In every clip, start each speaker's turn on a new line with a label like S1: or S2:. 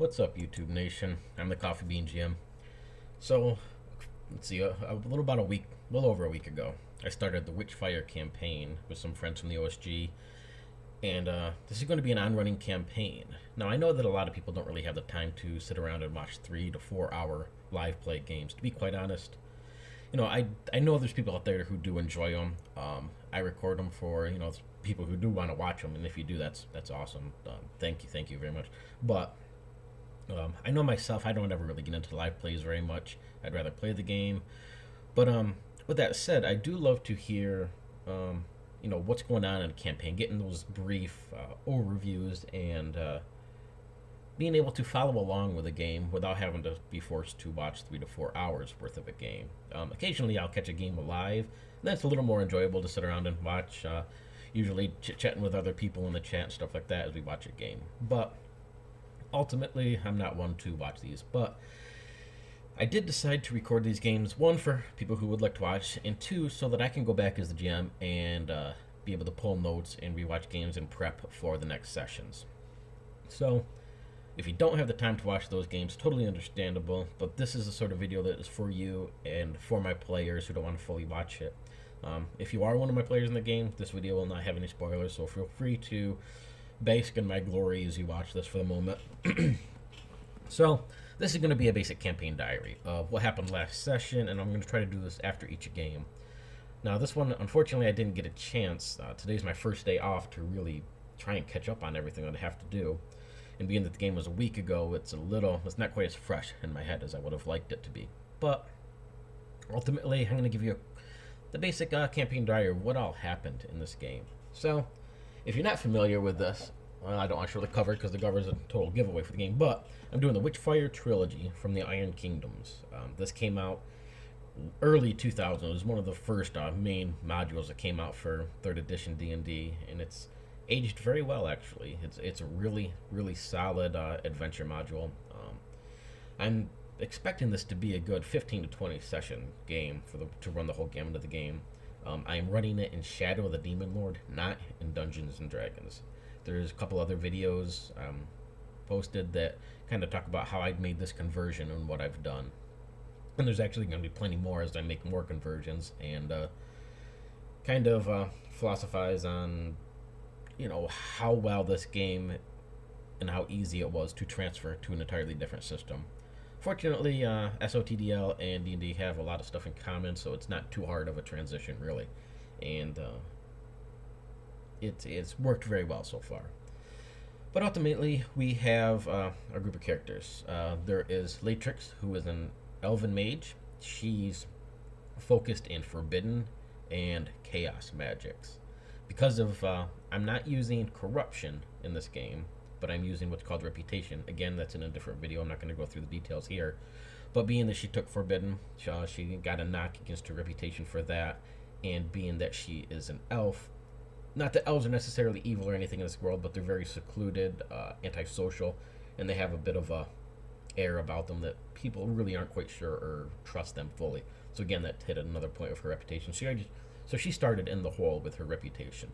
S1: What's up, YouTube Nation? I'm the Coffee Bean GM. So, let's see, a little about a week, a little over a week ago, I started the WitchFire Campaign with some friends from the OSG, and this is going to be an on-running campaign. Now, I know that a lot of people don't really have the time to sit around and watch 3 to 4 hour live play games. To be quite honest, I know there's people out there who do enjoy them. I record them for people who do want to watch them, and if you do, that's awesome. Thank you very much. But I know myself, I don't ever really get into live plays very much. I'd rather play the game. But with that said, I do love to hear, what's going on in a campaign, getting those brief overviews, and being able to follow along with a game without having to be forced to watch 3 to 4 hours worth of a game. Occasionally, I'll catch a game live, and that's a little more enjoyable to sit around and watch. Usually, chit-chatting with other people in the chat and stuff like that as we watch a game. But ultimately, I'm not one to watch these, but I did decide to record these games, one, for people who would like to watch, and two, so that I can go back as the GM and be able to pull notes and rewatch games and prep for the next sessions. So, if you don't have the time to watch those games, totally understandable, but this is the sort of video that is for you and for my players who don't want to fully watch it. If you are one of my players in the game, this video will not have any spoilers, so feel free to bask in my glory as you watch this for the moment. So, this is going to be a basic campaign diary of what happened last session, and I'm going to try to do this after each game. Now, this one, unfortunately, I didn't get a chance. Today's my first day off to really try and catch up on everything that I have to do. And being that the game was a week ago, it's not quite as fresh in my head as I would have liked it to be. But ultimately, I'm going to give you the basic campaign diary of what all happened in this game. So, if you're not familiar with this, well, I don't want to show the cover because the cover is a total giveaway for the game, but I'm doing the WitchFire trilogy from the Iron Kingdoms. This came out early 2000. It was one of the first main modules that came out for 3rd edition D&D, and it's aged very well, actually. It's a really, really solid adventure module. I'm expecting this to be a good 15 to 20 session game to run the whole gamut of the game. I'm running it in Shadow of the Demon Lord, not in Dungeons and Dragons. There's a couple other videos posted that kind of talk about how I made this conversion and what I've done. And there's actually going to be plenty more as I make more conversions and kind of philosophize on, how well this game and how easy it was to transfer to an entirely different system. Fortunately, SOTDL and D&D have a lot of stuff in common, so it's not too hard of a transition, really. And it's worked very well so far. But ultimately, we have a group of characters. There is Latrix, who is an elven mage. She's focused in forbidden and chaos magics. Because of, I'm not using corruption in this game, but I'm using what's called reputation. Again, that's in a different video. I'm not going to go through the details here. But being that she took forbidden, she got a knock against her reputation for that. And being that she is an elf, not that elves are necessarily evil or anything in this world, but they're very secluded, antisocial, and they have a bit of a air about them that people really aren't quite sure or trust them fully. So again, that hit another point of her reputation. So she started in the hole with her reputation.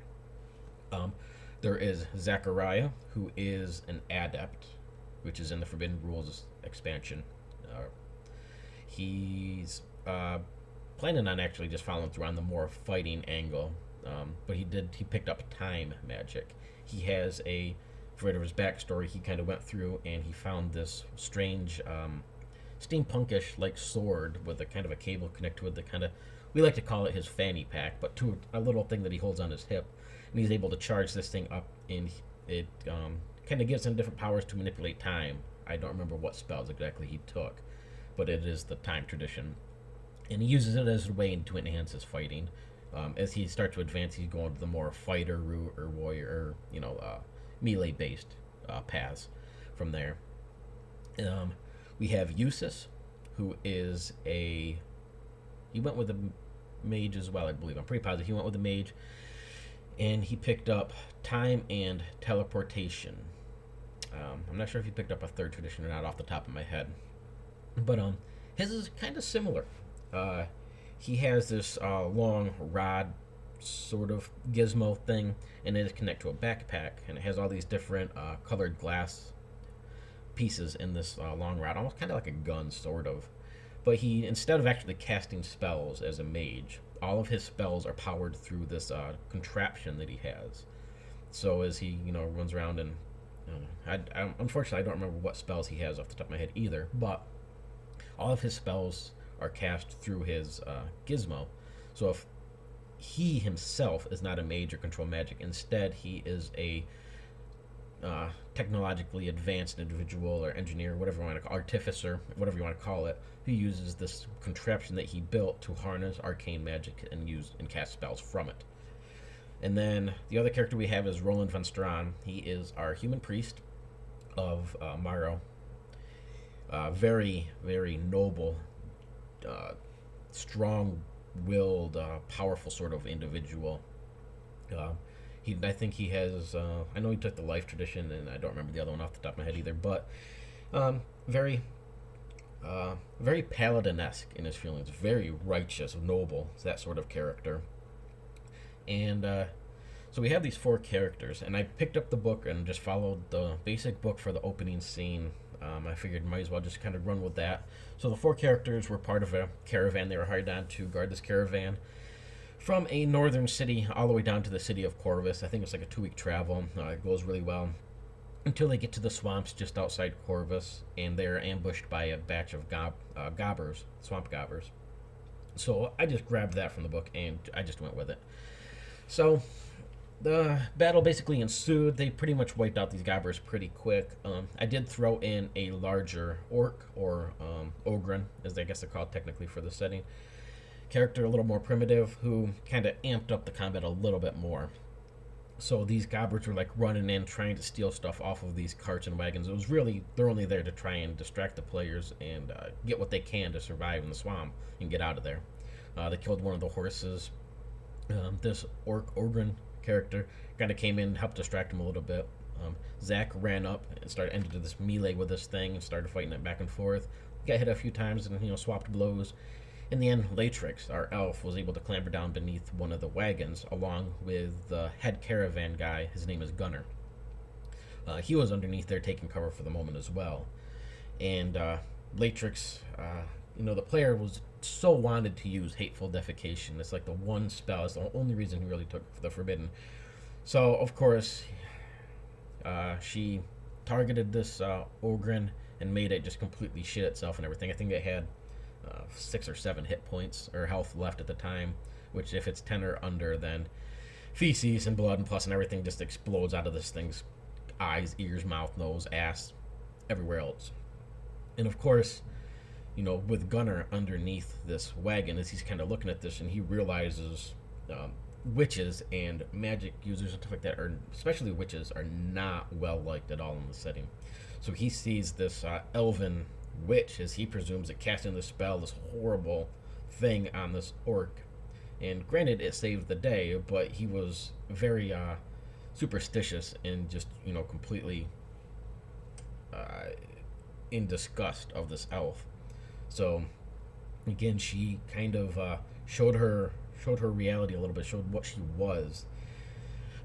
S1: There is Zachariah, who is an adept, which is in the Forbidden Rules expansion. He's planning on actually just following through on the more fighting angle, but he picked up time magic. He has for his backstory, he kind of went through and he found this strange steampunkish like sword with a kind of a cable connected with the kind of, we like to call it his fanny pack, but to a little thing that he holds on his hip, and he's able to charge this thing up, and it kind of gives him different powers to manipulate time. I don't remember what spells exactly he took, but it is the time tradition, and he uses it as a way to enhance his fighting. As he starts to advance, he's going to the more fighter route or warrior, melee based paths from there. We have Eustace, who is he went with a mage as well, I believe. I'm pretty positive he went with a mage, and he picked up time and teleportation. I'm not sure if he picked up a 3rd tradition or not off the top of my head, but his is kind of similar. He has this long rod sort of gizmo thing, and it is connected to a backpack, and it has all these different colored glass pieces in this long rod, almost kind of like a gun, sort of. But he, instead of actually casting spells as a mage, all of his spells are powered through this contraption that he has. So as he, runs around and, unfortunately, I don't remember what spells he has off the top of my head either, but all of his spells are cast through his gizmo. So if he himself is not a mage or control magic, instead he is a technologically advanced individual or engineer, whatever you want to call, artificer, whatever you want to call it, who uses this contraption that he built to harness arcane magic and use and cast spells from it. And then the other character we have is Roland von Strawn. He is our human priest of Morrow. Very, very noble, strong-willed, powerful sort of individual. I think he has. I know he took the life tradition, and I don't remember the other one off the top of my head either. But very, very paladin-esque in his feelings. Very righteous, noble, that sort of character. And so we have these 4 characters, and I picked up the book and just followed the basic book for the opening scene. I figured might as well just kind of run with that. So the 4 characters were part of a caravan. They were hired on to guard this caravan from a northern city all the way down to the city of Corvus. I think it's like a 2-week travel. It goes really well until they get to the swamps just outside Corvus, and they're ambushed by a batch of gobbers, swamp gobbers. So I just grabbed that from the book, and I just went with it. So the battle basically ensued. They pretty much wiped out these gobbers pretty quick. I did throw in a larger orc, or ogren, as I guess they're called technically for the setting, character, a little more primitive, who kind of amped up the combat a little bit more. So these gobbers were like running in, trying to steal stuff off of these carts and wagons. It was really, they're only there to try and distract the players and get what they can to survive in the swamp and get out of there. They killed one of the horses. This ogren character kind of came in and helped distract him a little bit. Zach ran up and started into this melee with this thing and started fighting it back and forth. Got hit a few times and swapped blows. In the end, Latrix, our elf, was able to clamber down beneath one of the wagons along with the head caravan guy. His name is Gunnar. He was underneath there taking cover for the moment as well. And Latrix, the player was so wanted to use Hateful Defecation. It's like the one spell. It's the only reason he really took the Forbidden. So, of course, she targeted this Ogren and made it just completely shit itself and everything. I think it had 6 or 7 hit points or health left at the time, which if it's 10 or under, then feces and blood and pus and everything just explodes out of this thing's eyes, ears, mouth, nose, ass, everywhere else. And of course, with Gunnar underneath this wagon, as he's kind of looking at this, and he realizes witches and magic users and stuff like that, especially witches, are not well liked at all in the setting. So he sees this elven witch, as he presumes it, casting this spell, this horrible thing on this orc. And granted, it saved the day, but he was very superstitious and just, completely in disgust of this elf. So again, she kind of showed her reality a little bit, showed what she was.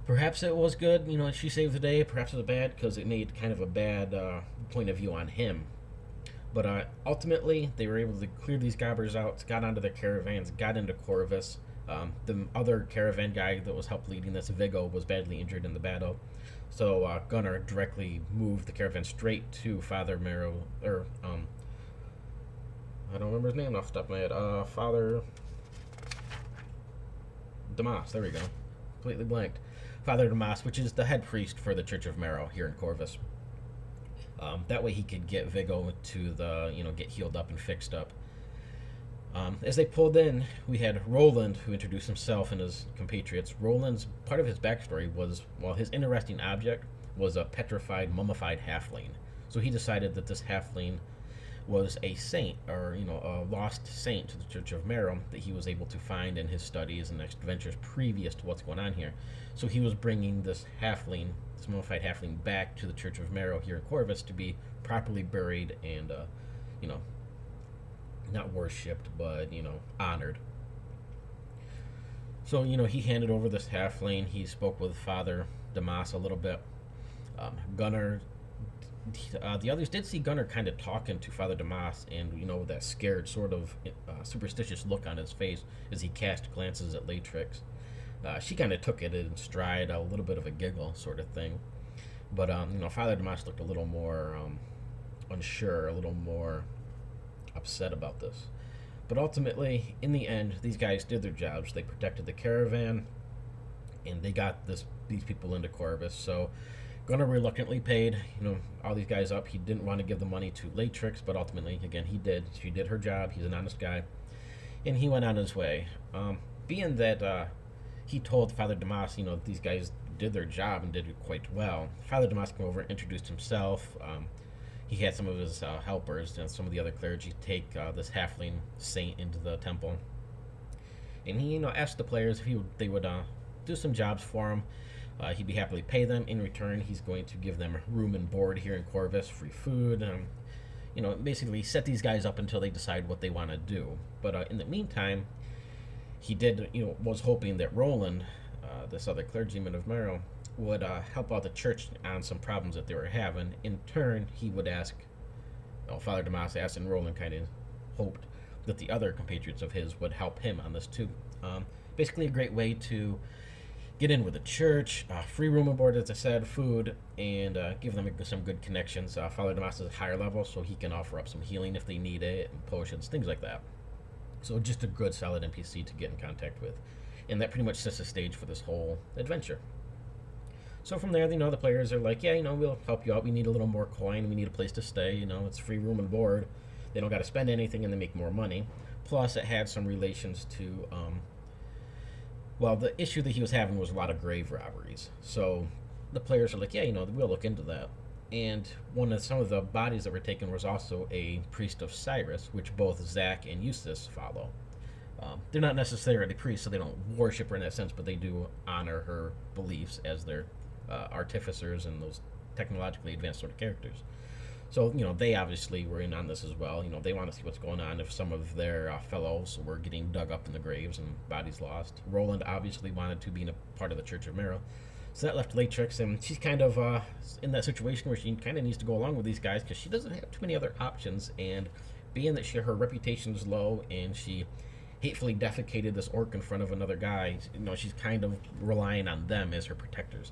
S1: Perhaps it was good, she saved the day. Perhaps it was bad because it made kind of a bad point of view on him. But ultimately, they were able to clear these gobbers out, got onto their caravans, got into Corvus. The other caravan guy that was helped leading this, Viggo, was badly injured in the battle. So Gunnar directly moved the caravan straight to Father Marrow, or I don't remember his name off the top of my head. Father Damas, there we go. Completely blanked. Father Damas, which is the head priest for the Church of Marrow here in Corvus. That way he could get Viggo to get healed up and fixed up. As they pulled in, we had Roland, who introduced himself and his compatriots. Roland's, part of his backstory was, his interesting object was a petrified, mummified halfling. So he decided that this halfling was a saint, or, a lost saint to the Church of Marrow that he was able to find in his studies and adventures previous to what's going on here. So he was bringing this halfling, this mummified halfling, back to the Church of Marrow here in Corvus to be properly buried and, not worshipped, but, honored. So, he handed over this halfling. He spoke with Father Damas a little bit. Gunnar The others did see Gunnar kind of talking to Father Damas, and with that scared sort of superstitious look on his face as he cast glances at Latrix. She kind of took it in stride, a little bit of a giggle sort of thing. But Father Damas looked a little more unsure, a little more upset about this. But ultimately, in the end, these guys did their jobs. They protected the caravan, and they got these people into Corvus. So Gunnar reluctantly paid, all these guys up. He didn't want to give the money to Latrix, but ultimately, again, he did. She did her job. He's an honest guy, and he went on his way. Being that he told Father Damas, these guys did their job and did it quite well. Father Damas came over and introduced himself. He had some of his helpers and some of the other clergy take this halfling saint into the temple, and he, asked the players if they would do some jobs for him. He'd be happily pay them. In return, he's going to give them room and board here in Corvus, free food. Basically set these guys up until they decide what they want to do. But in the meantime, he did, was hoping that Roland, this other clergyman of Merrill, would help out the church on some problems that they were having. In turn, he would ask, Father Damas asked, and Roland kind of hoped that the other compatriots of his would help him on this too. Basically, a great way to get in with the church, free room and board, as I said, food, and give them some good connections. Father Damas is a higher level, so he can offer up some healing if they need it, and potions, things like that. So just a good, solid NPC to get in contact with. And that pretty much sets the stage for this whole adventure. So from there, the players are like, yeah, we'll help you out. We need a little more coin. We need a place to stay. It's free room and board. They don't got to spend anything, and they make more money. Plus, it had some relations to, the issue that he was having was a lot of grave robberies. So the players are like, yeah, we'll look into that. And some of the bodies that were taken was also a priest of Cyrus, which both Zach and Eustace follow. They're not necessarily priests, so they don't worship her in that sense, but they do honor her beliefs as their artificers and those technologically advanced sort of characters. So, they obviously were in on this as well. They want to see what's going on if some of their fellows were getting dug up in the graves and bodies lost. Roland obviously wanted to be a part of the Church of Merrill. So that left Latrix, and she's kind of in that situation where she kind of needs to go along with these guys because she doesn't have too many other options. And being that her reputation is low and she hatefully defecated this orc in front of another guy, she's kind of relying on them as her protectors.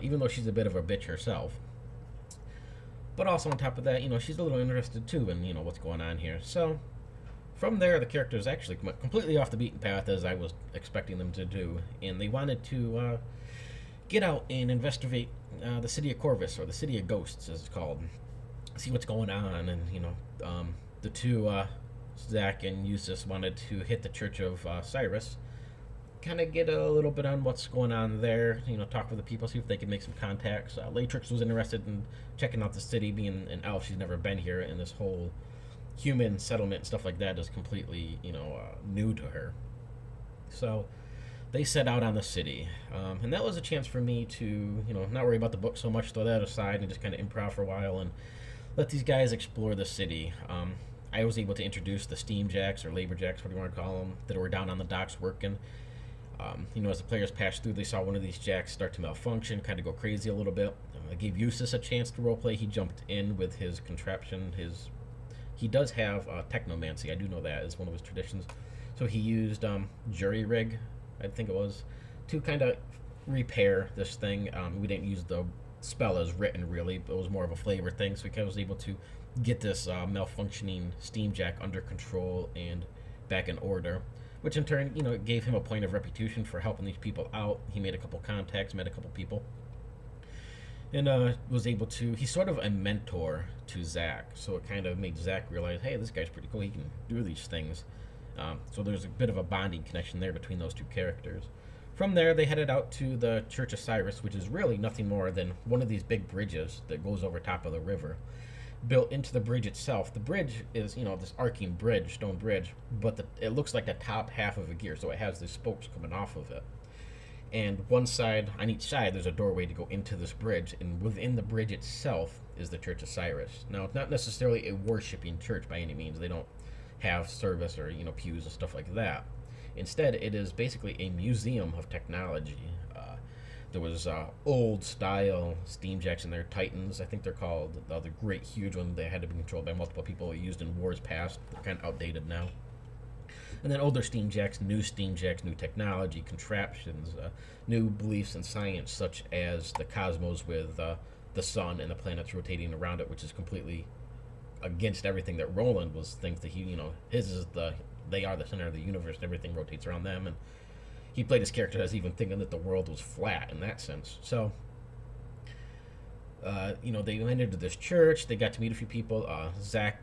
S1: Even though she's a bit of a bitch herself. But also on top of that, she's a little interested too in, what's going on here. So from there, the characters actually went completely off the beaten path as I was expecting them to do. And they wanted to get out and investigate the city of Corvus, or the city of ghosts as it's called. See what's going on. And, the two, Zach and Eustace, wanted to hit the Church of Cyrus, kind of get a little bit on what's going on there, talk with the people, see if they could make some contacts. Latrix was interested in checking out the city, being an elf. She's never been here, and this whole human settlement and stuff like that is completely, new to her. So they set out on the city, and that was a chance for me to, not worry about the book so much, throw that aside, and just kind of improv for a while and let these guys explore the city. I was able to introduce the steam jacks, or labor jacks, what do you want to call them, that were down on the docks working. As the players passed through, they saw one of these jacks start to malfunction, kind of go crazy a little bit. I gave Eustace a chance to roleplay. He jumped in with his contraption. He does have technomancy. I do know that is one of his traditions. So he used jury rig, I think it was, to kind of repair this thing. We didn't use the spell as written, really, but it was more of a flavor thing. So he was able to get this malfunctioning steam jack under control and back in order, which in turn, gave him a point of reputation for helping these people out. He made a couple contacts, met a couple people, and was able to, he's sort of a mentor to Zach, so it kind of made Zach realize, hey, this guy's pretty cool, he can do these things. So there's a bit of a bonding connection there between those two characters. From there, they headed out to the Church of Cyrus, which is really nothing more than one of these big bridges that goes over top of the river, built into the bridge itself. The bridge is, this arcing bridge, stone bridge, but it looks like the top half of a gear, so it has these spokes coming off of it. And on each side, there's a doorway to go into this bridge, and within the bridge itself is the Church of Cyrus. Now, it's not necessarily a worshiping church by any means. They don't have service or, pews and stuff like that. Instead, it is basically a museum of technology. There was old style steam jacks in there, Titans, I think they're called. The great huge one that had to be controlled by multiple people, used in wars past. They're kind of outdated now. And then older steam jacks, new technology, contraptions, new beliefs in science, such as the cosmos with the sun and the planets rotating around it, which is completely against everything that Roland was thinks that his is they are the center of the universe and everything rotates around them. And he played his character as even thinking that the world was flat in that sense. So, they went into this church. They got to meet a few people. Zach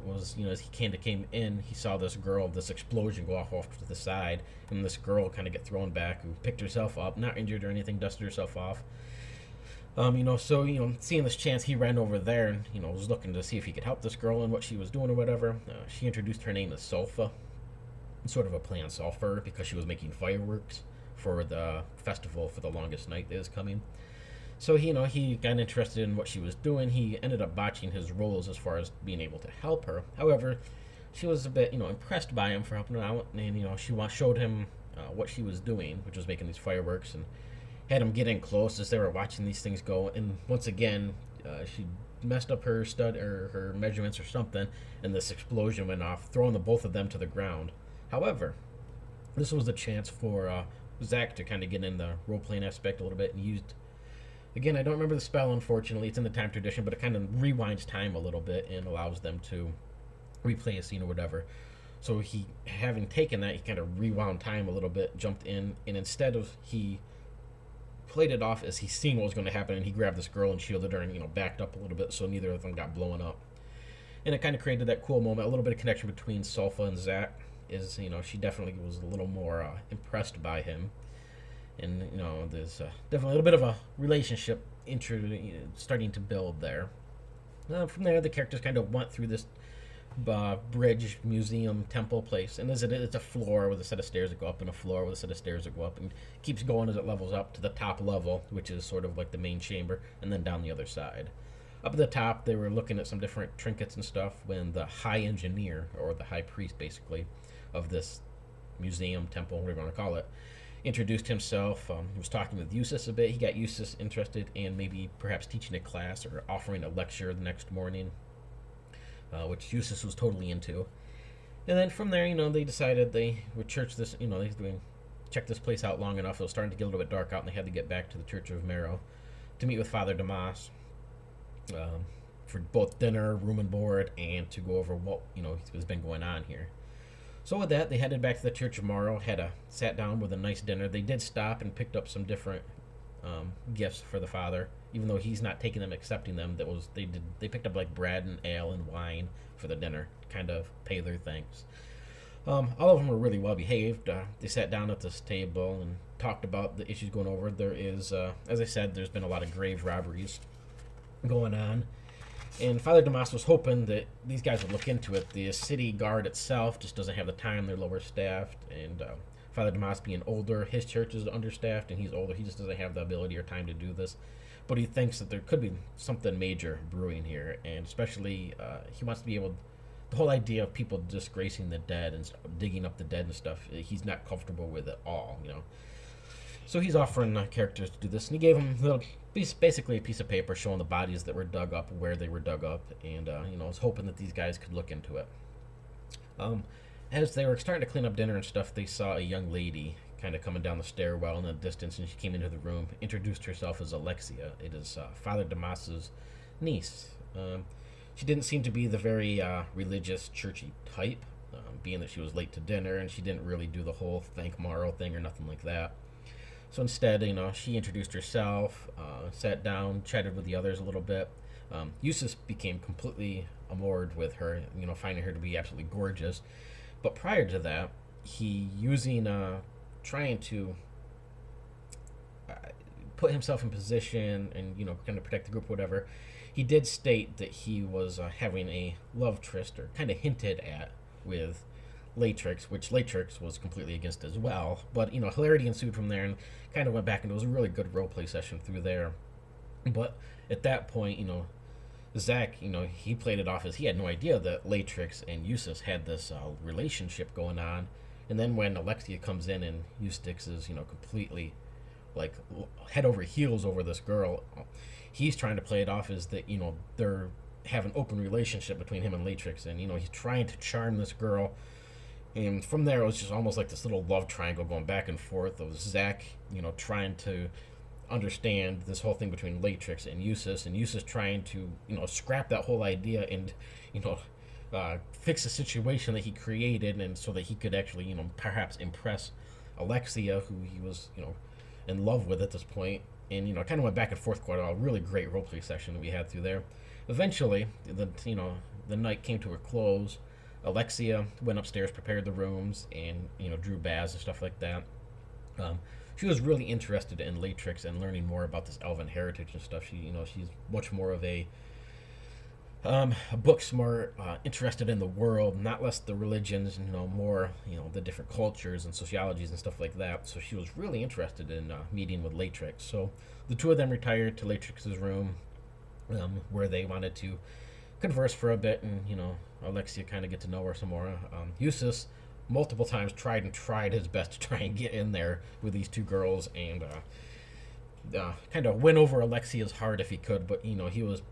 S1: was, as he came in, he saw this explosion go off to the side, and this girl kind of get thrown back, who picked herself up, not injured or anything, dusted herself off. Seeing this chance, he ran over there and, was looking to see if he could help this girl and what she was doing or whatever. She introduced her name as Sulfa, sort of a play on sulfur, because she was making fireworks for the festival for the longest night that is coming. So he got interested in what she was doing. He ended up botching his roles as far as being able to help her. However, she was a bit impressed by him for helping her out, and she showed him what she was doing, which was making these fireworks, and had him get in close as they were watching these things go. And once again, she messed up her stud or her measurements or something, and this explosion went off, throwing the both of them to the ground. However, this was a chance for Zach to kind of get in the role-playing aspect a little bit, and used, again, I don't remember the spell, unfortunately, it's in the time tradition, but it kind of rewinds time a little bit and allows them to replay a scene or whatever. So he, having taken that, he kind of rewound time a little bit, jumped in, and instead of, he played it off as he seen what was going to happen, and he grabbed this girl and shielded her and, backed up a little bit so neither of them got blown up. And it kind of created that cool moment, a little bit of connection between Sulfa and Zach. She definitely was a little more impressed by him, and there's definitely a little bit of a relationship starting to build there. From there, the characters kind of went through this bridge, museum, temple place, and it's a floor with a set of stairs that go up, and a floor with a set of stairs that go up, and keeps going as it levels up to the top level, which is sort of like the main chamber, and then down the other side. Up at the top, they were looking at some different trinkets and stuff when the high engineer, or the high priest basically, of this museum, temple, whatever you want to call it, introduced himself. He was talking with Eustace a bit. He got Eustace interested in maybe perhaps teaching a class or offering a lecture the next morning, which Eustace was totally into. And then from there, they decided they would check this place out long enough. It was starting to get a little bit dark out, and they had to get back to the Church of Marrow to meet with Father Damas for both dinner, room and board, and to go over what has been going on here. So with that, they headed back to the Church of Morrow, sat down with a nice dinner. They did stop and picked up some different gifts for the father, even though he's not taking them, accepting them. They picked up like bread and ale and wine for the dinner, to kind of pay their thanks. All of them were really well behaved. They sat down at this table and talked about the issues going over. There is, as I said, there's been a lot of grave robberies going on. And Father Damas was hoping that these guys would look into it. The city guard itself just doesn't have the time. They're lower staffed. And Father Damas being older, his church is understaffed, and he's older. He just doesn't have the ability or time to do this. But he thinks that there could be something major brewing here. And especially, he wants to be able, the whole idea of people disgracing the dead and digging up the dead and stuff, he's not comfortable with it all, So he's offering characters to do this, and he gave them basically a piece of paper showing the bodies that were dug up, where they were dug up, and was hoping that these guys could look into it. As they were starting to clean up dinner and stuff, they saw a young lady kind of coming down the stairwell in the distance, and she came into the room, introduced herself as Alexia. It is Father Damas's niece. She didn't seem to be the very religious, churchy type, being that she was late to dinner, and she didn't really do the whole thank Morrow thing or nothing like that. So instead, she introduced herself, sat down, chatted with the others a little bit. Eustace became completely enamored with her, finding her to be absolutely gorgeous. But prior to that, he trying to put himself in position and, kind of protect the group or whatever, he did state that he was having a love tryst, or kind of hinted at, with Latrix, which Latrix was completely against as well. But, hilarity ensued from there and kind of went back, and it was a really good roleplay session through there. But at that point, Zach, he played it off as he had no idea that Latrix and Eustace had this relationship going on. And then when Alexia comes in and Eustace is, completely like head over heels over this girl. He's trying to play it off as that, they're have an open relationship between him and Latrix, and he's trying to charm this girl. And from there, it was just almost like this little love triangle going back and forth of Zack, trying to understand this whole thing between Latrix and Eustace trying to, scrap that whole idea and, fix the situation that he created, and so that he could actually, perhaps impress Alexia, who he was, in love with at this point. And, kind of went back and forth quite a really great roleplay session that we had through there. Eventually, the night came to a close. Alexia went upstairs, prepared the rooms, and drew baths and stuff like that. She was really interested in Latrix and learning more about this elven heritage and stuff. She's much more of a book smart, interested in the world, not less the religions, more the different cultures and sociologies and stuff like that. So she was really interested in meeting with Latrix. So the two of them retired to Latrix's room, where they wanted to converse for a bit, and Alexia kind of get to know her some more. Eustace multiple times tried his best to try and get in there with these two girls, and kind of win over Alexia's heart if he could, but he was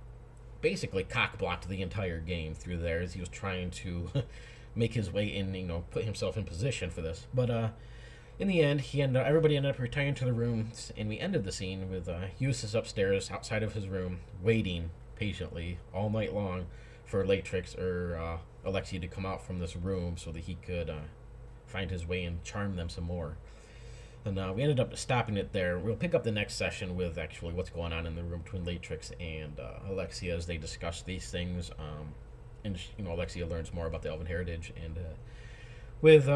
S1: basically cock-blocked the entire game through there as he was trying to make his way in, put himself in position for this. But in the end, everybody ended up retiring to the rooms, and we ended the scene with Eustace upstairs outside of his room, waiting patiently all night long for Latrix or Alexia to come out from this room so that he could find his way and charm them some more. And we ended up stopping it there. We'll pick up the next session with actually what's going on in the room between Latrix and Alexia as they discuss these things. And Alexia learns more about the elven heritage, and with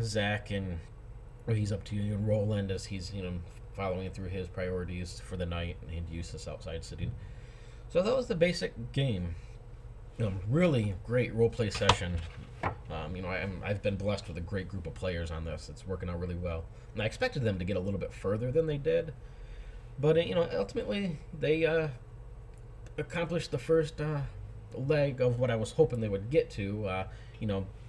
S1: Zack and what he's up to, and Roland as he's following through his priorities for the night, and Eustace outside sitting. So that was the basic game. Really great roleplay session. I've been blessed with a great group of players on this. It's working out really well. And I expected them to get a little bit further than they did. But, ultimately, they accomplished the first leg of what I was hoping they would get to.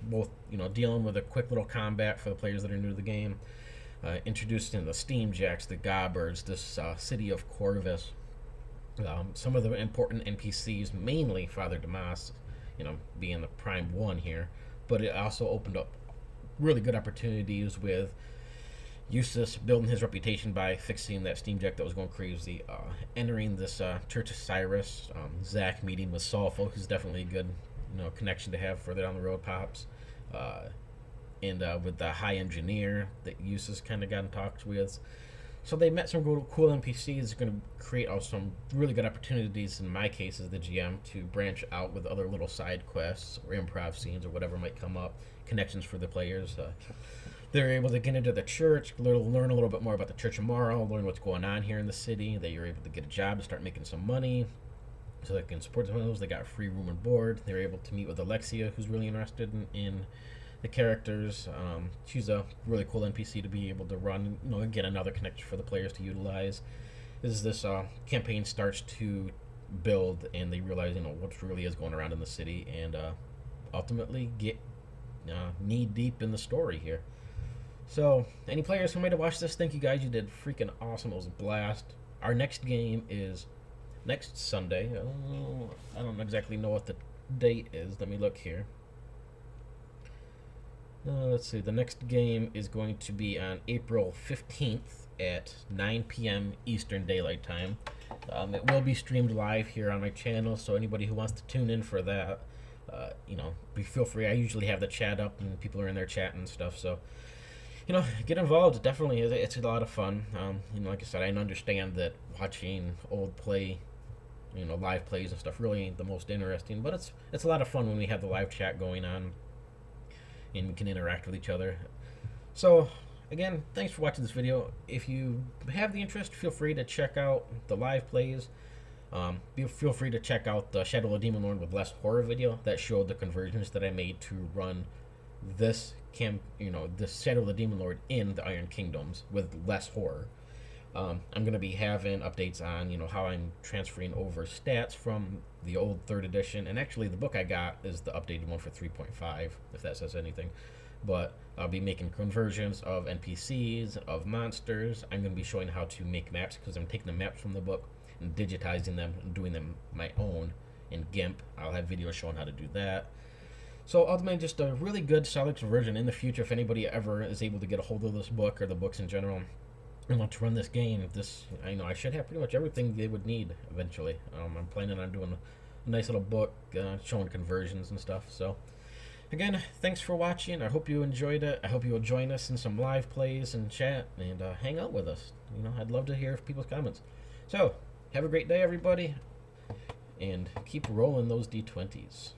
S1: Both, dealing with a quick little combat for the players that are new to the game. Introduced in the Steamjacks, the Gobbers, this city of Corvus. Some of the important NPCs, mainly Father Damas, being the prime one here, but it also opened up really good opportunities with Eustace building his reputation by fixing that Steamjack that was going crazy, entering this Church of Cyrus, Zack meeting with Sulfo, who's definitely a good connection to have further down the road, Pops, and with the High Engineer that Eustace kind of got in talks with. So they met some cool NPCs that are going to create some really good opportunities, in my case as the GM, to branch out with other little side quests or improv scenes or whatever might come up, connections for the players. They're able to get into the church, learn a little bit more about the Church of Morrow, learn what's going on here in the city. They were able to get a job to start making some money so they can support themselves. They got free room and board. They were able to meet with Alexia, who's really interested in the characters. She's a really cool NPC to be able to run, get another connection for the players to utilize. As this campaign starts to build and they realize, what really is going around in the city, and ultimately get knee deep in the story here. So, any players who might have watched this, thank you guys. You did freaking awesome. It was a blast. Our next game is next Sunday. I don't exactly know what the date is. Let me look here. Let's see. The next game is going to be on April 15th at 9 p.m. Eastern Daylight Time. It will be streamed live here on my channel, so anybody who wants to tune in for that, feel free. I usually have the chat up and people are in there chatting and stuff, so get involved. Definitely, it's a lot of fun. Like I said, I understand that watching old play, live plays and stuff really ain't the most interesting, but it's a lot of fun when we have the live chat going on and we can interact with each other. So again, thanks for watching this video. If you have the interest, feel free to check out the live plays. Feel free to check out the Shadow of the Demon Lord with less horror video that showed the conversions that I made to run this this Shadow of the Demon Lord in the Iron Kingdoms with less horror. I'm going to be having updates on how I'm transferring over stats from the old 3rd edition, and actually the book I got is the updated one for 3.5, if that says anything. but I'll be making conversions of NPCs, of monsters. I'm going to be showing how to make maps because I'm taking the maps from the book and digitizing them and doing them my own in GIMP. I'll have videos showing how to do that. So ultimately, just a really good, solid conversion in the future. If anybody ever is able to get a hold of this book or the books in general and want to run this game, I should have pretty much everything they would need eventually. I'm planning on doing a nice little book showing conversions and stuff. So again, thanks for watching. I hope you enjoyed it. I hope you will join us in some live plays and chat and hang out with us. I'd love to hear people's comments. So have a great day, everybody, and keep rolling those D20s.